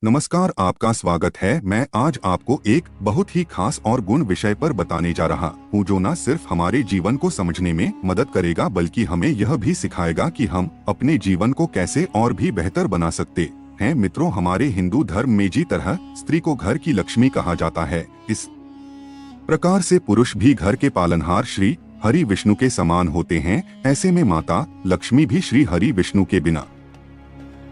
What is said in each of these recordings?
नमस्कार, आपका स्वागत है। मैं आज आपको एक बहुत ही खास और गुण विषय पर बताने जा रहा हूँ जो न सिर्फ हमारे जीवन को समझने में मदद करेगा बल्कि हमें यह भी सिखाएगा कि हम अपने जीवन को कैसे और भी बेहतर बना सकते हैं। मित्रों, हमारे हिंदू धर्म में जिस तरह स्त्री को घर की लक्ष्मी कहा जाता है, इस प्रकार से पुरुष भी घर के पालनहार श्री हरि विष्णु के समान होते हैं। ऐसे में माता लक्ष्मी भी श्री हरि विष्णु के बिना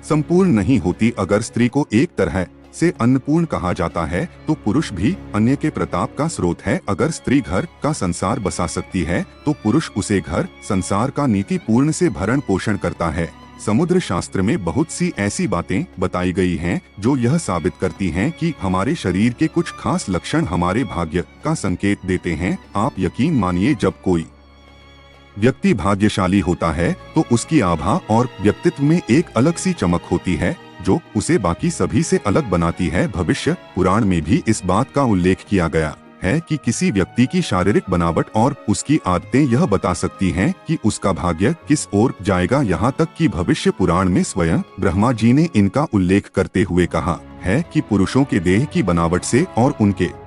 संपूर्ण नहीं होती। अगर स्त्री को एक तरह से अन्नपूर्ण कहा जाता है तो पुरुष भी अन्य के प्रताप का स्रोत है। अगर स्त्री घर का संसार बसा सकती है तो पुरुष उसे घर संसार का नीति पूर्ण से भरण पोषण करता है। समुद्र शास्त्र में बहुत सी ऐसी बातें बताई गई हैं जो यह साबित करती हैं कि हमारे शरीर के कुछ खास लक्षण हमारे भाग्य का संकेत देते हैं। आप यकीन मानिए, जब कोई व्यक्ति भाग्यशाली होता है तो उसकी आभा और व्यक्तित्व में एक अलग सी चमक होती है जो उसे बाकी सभी से अलग बनाती है। भविष्य पुराण में भी इस बात का उल्लेख किया गया है कि किसी व्यक्ति की शारीरिक बनावट और उसकी आदतें यह बता सकती हैं कि उसका भाग्य किस ओर जाएगा। यहाँ तक कि भविष्य पुराण में स्वयं ब्रह्मा जी ने इनका उल्लेख करते हुए कहा है कि पुरुषों के देह की बनावट से और उनके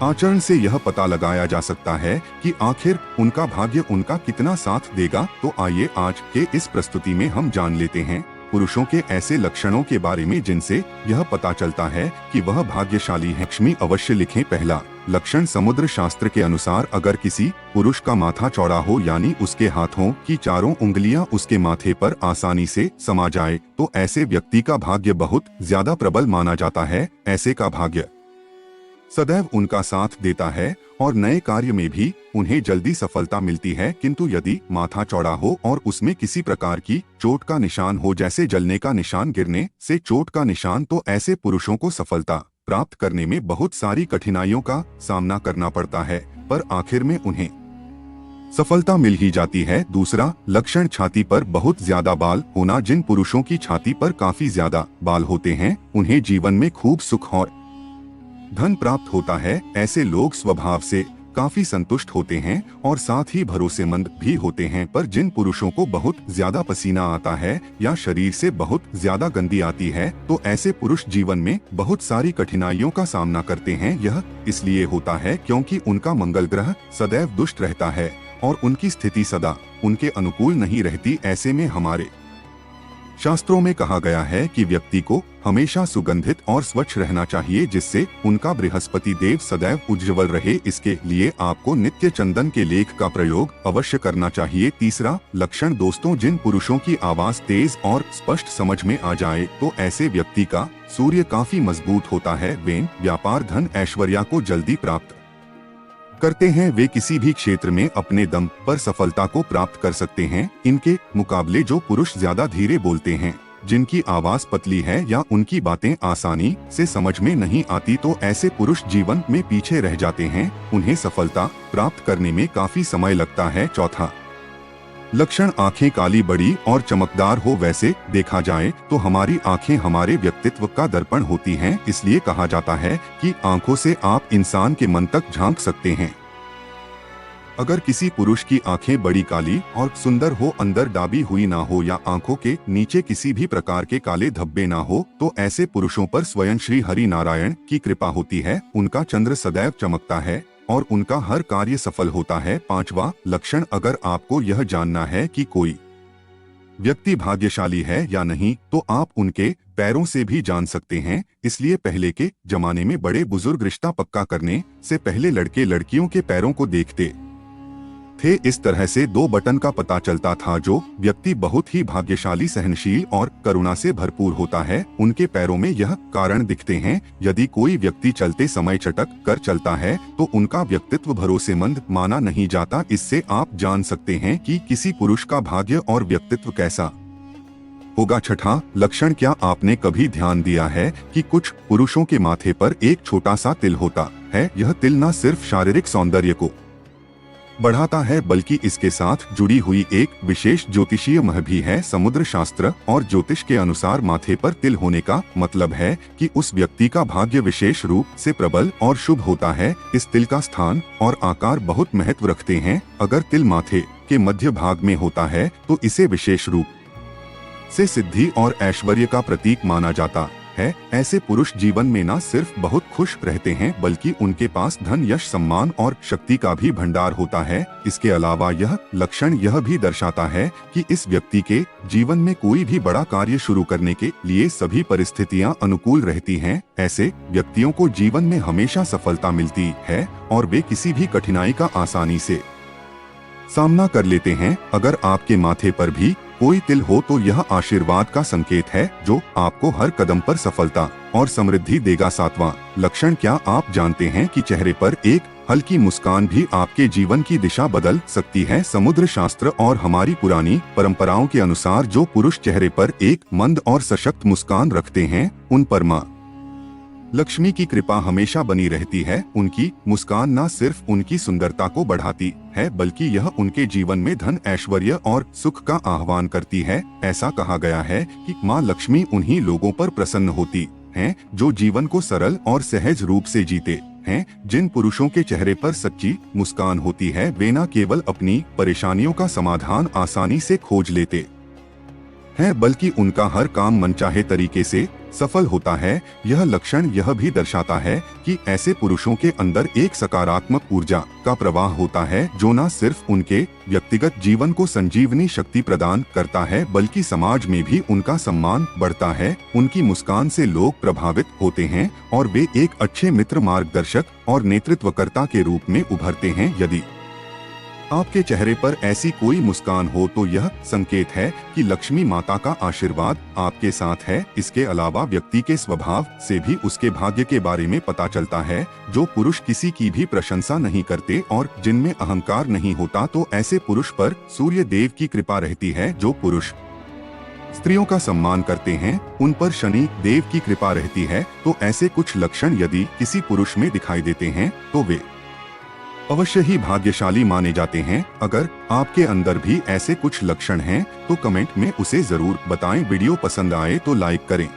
आचरण से यह पता लगाया जा सकता है कि आखिर उनका भाग्य उनका कितना साथ देगा। तो आइए आज के इस प्रस्तुति में हम जान लेते हैं पुरुषों के ऐसे लक्षणों के बारे में जिनसे यह पता चलता है कि वह भाग्यशाली है। लक्ष्मी अवश्य लिखें। पहला लक्षण, समुद्र शास्त्र के अनुसार अगर किसी पुरुष का माथा चौड़ा हो यानी उसके हाथों की चारों उंगलियां उसके माथे पर आसानी से समा जाए तो ऐसे व्यक्ति का भाग्य बहुत ज्यादा प्रबल माना जाता है। ऐसे का भाग्य सदैव उनका साथ देता है और नए कार्य में भी उन्हें जल्दी सफलता मिलती है। किंतु यदि माथा चौड़ा हो और उसमें किसी प्रकार की चोट का निशान हो, जैसे जलने का निशान, गिरने से चोट का निशान, तो ऐसे पुरुषों को सफलता प्राप्त करने में बहुत सारी कठिनाइयों का सामना करना पड़ता है, पर आखिर में उन्हें सफलता मिल ही जाती है। दूसरा लक्षण, छाती पर बहुत ज्यादा बाल होना। जिन पुरुषों की छाती पर काफी ज्यादा बाल होते हैं उन्हें जीवन में खूब सुख और धन प्राप्त होता है। ऐसे लोग स्वभाव से काफी संतुष्ट होते हैं और साथ ही भरोसेमंद भी होते हैं। पर जिन पुरुषों को बहुत ज्यादा पसीना आता है या शरीर से बहुत ज्यादा गंदी आती है तो ऐसे पुरुष जीवन में बहुत सारी कठिनाइयों का सामना करते हैं। यह इसलिए होता है क्योंकि उनका मंगल ग्रह सदैव दुष्ट रहता है और उनकी स्थिति सदा उनके अनुकूल नहीं रहती। ऐसे में हमारे शास्त्रों में कहा गया है कि व्यक्ति को हमेशा सुगंधित और स्वच्छ रहना चाहिए जिससे उनका बृहस्पति देव सदैव उज्ज्वल रहे। इसके लिए आपको नित्य चंदन के लेख का प्रयोग अवश्य करना चाहिए। तीसरा लक्षण, दोस्तों, जिन पुरुषों की आवाज तेज और स्पष्ट समझ में आ जाए तो ऐसे व्यक्ति का सूर्य काफी मजबूत होता है। वे व्यापार, धन, ऐश्वर्य को जल्दी प्राप्त करते हैं। वे किसी भी क्षेत्र में अपने दम पर सफलता को प्राप्त कर सकते हैं। इनके मुकाबले जो पुरुष ज्यादा धीरे बोलते हैं, जिनकी आवाज पतली है या उनकी बातें आसानी से समझ में नहीं आती तो ऐसे पुरुष जीवन में पीछे रह जाते हैं। उन्हें सफलता प्राप्त करने में काफी समय लगता है। चौथा लक्षण, आंखें काली, बड़ी और चमकदार हो। वैसे देखा जाए तो हमारी आंखें हमारे व्यक्तित्व का दर्पण होती हैं, इसलिए कहा जाता है कि आंखों से आप इंसान के मन तक झांक सकते हैं। अगर किसी पुरुष की आंखें बड़ी, काली और सुंदर हो, अंदर दाबी हुई ना हो या आंखों के नीचे किसी भी प्रकार के काले धब्बे ना हो तो ऐसे पुरुषों पर स्वयं श्री हरि नारायण की कृपा होती है। उनका चंद्र सदैव चमकता है और उनका हर कार्य सफल होता है। पांचवा लक्षण, अगर आपको यह जानना है कि कोई व्यक्ति भाग्यशाली है या नहीं तो आप उनके पैरों से भी जान सकते हैं। इसलिए पहले के जमाने में बड़े बुजुर्ग रिश्ता पक्का करने से पहले लड़के लड़कियों के पैरों को देखते थे। इस तरह से 2 बटन का पता चलता था। जो व्यक्ति बहुत ही भाग्यशाली, सहनशील और करुणा से भरपूर होता है उनके पैरों में यह कारण दिखते हैं। यदि कोई व्यक्ति चलते समय चटक कर चलता है तो उनका व्यक्तित्व भरोसेमंद माना नहीं जाता। इससे आप जान सकते हैं कि किसी पुरुष का भाग्य और व्यक्तित्व कैसा होगा। छठा लक्षण, क्या आपने कभी ध्यान दिया है कि कुछ पुरुषों के माथे पर एक छोटा सा तिल होता है। यह तिल न सिर्फ शारीरिक सौंदर्य को बढ़ाता है बल्कि इसके साथ जुड़ी हुई एक विशेष ज्योतिषीय मह भी है। समुद्र शास्त्र और ज्योतिष के अनुसार माथे पर तिल होने का मतलब है कि उस व्यक्ति का भाग्य विशेष रूप से प्रबल और शुभ होता है। इस तिल का स्थान और आकार बहुत महत्व रखते हैं। अगर तिल माथे के मध्य भाग में होता है तो इसे विशेष रूप से सिद्धि और ऐश्वर्य का प्रतीक माना जाता है। ऐसे पुरुष जीवन में न सिर्फ बहुत खुश रहते हैं बल्कि उनके पास धन, यश, सम्मान और शक्ति का भी भंडार होता है। इसके अलावा यह लक्षण यह भी दर्शाता है कि इस व्यक्ति के जीवन में कोई भी बड़ा कार्य शुरू करने के लिए सभी परिस्थितियां अनुकूल रहती हैं। ऐसे व्यक्तियों को जीवन में हमेशा सफलता मिलती है और वे किसी भी कठिनाई का आसानी से सामना कर लेते हैं। अगर आपके माथे पर भी कोई तिल हो तो यह आशीर्वाद का संकेत है जो आपको हर कदम पर सफलता और समृद्धि देगा। 7वां लक्षण, क्या आप जानते हैं कि चेहरे पर एक हल्की मुस्कान भी आपके जीवन की दिशा बदल सकती है। समुद्र शास्त्र और हमारी पुरानी परंपराओं के अनुसार जो पुरुष चेहरे पर एक मंद और सशक्त मुस्कान रखते हैं उन पर मां लक्ष्मी की कृपा हमेशा बनी रहती है। उनकी मुस्कान न सिर्फ उनकी सुंदरता को बढ़ाती है बल्कि यह उनके जीवन में धन, ऐश्वर्य और सुख का आह्वान करती है। ऐसा कहा गया है कि मां लक्ष्मी उन्हीं लोगों पर प्रसन्न होती हैं जो जीवन को सरल और सहज रूप से जीते हैं। जिन पुरुषों के चेहरे पर सच्ची मुस्कान होती है वे न केवल अपनी परेशानियों का समाधान आसानी से खोज लेते हैं बल्कि उनका हर काम मनचाहे तरीके से सफल होता है। यह लक्षण यह भी दर्शाता है कि ऐसे पुरुषों के अंदर एक सकारात्मक ऊर्जा का प्रवाह होता है जो न सिर्फ उनके व्यक्तिगत जीवन को संजीवनी शक्ति प्रदान करता है बल्कि समाज में भी उनका सम्मान बढ़ता है। उनकी मुस्कान से लोग प्रभावित होते हैं और वे एक अच्छे मित्र, मार्गदर्शक और नेतृत्वकर्ता के रूप में उभरते हैं। यदि आपके चेहरे पर ऐसी कोई मुस्कान हो तो यह संकेत है कि लक्ष्मी माता का आशीर्वाद आपके साथ है। इसके अलावा व्यक्ति के स्वभाव से भी उसके भाग्य के बारे में पता चलता है। जो पुरुष किसी की भी प्रशंसा नहीं करते और जिनमें अहंकार नहीं होता तो ऐसे पुरुष पर सूर्य देव की कृपा रहती है। जो पुरुष स्त्रियों का सम्मान करते हैं उन पर शनि देव की कृपा रहती है। तो ऐसे कुछ लक्षण यदि किसी पुरुष में दिखाई देते हैं तो वे अवश्य ही भाग्यशाली माने जाते हैं। अगर आपके अंदर भी ऐसे कुछ लक्षण हैं तो कमेंट में उसे जरूर बताएं। वीडियो पसंद आए तो लाइक करें।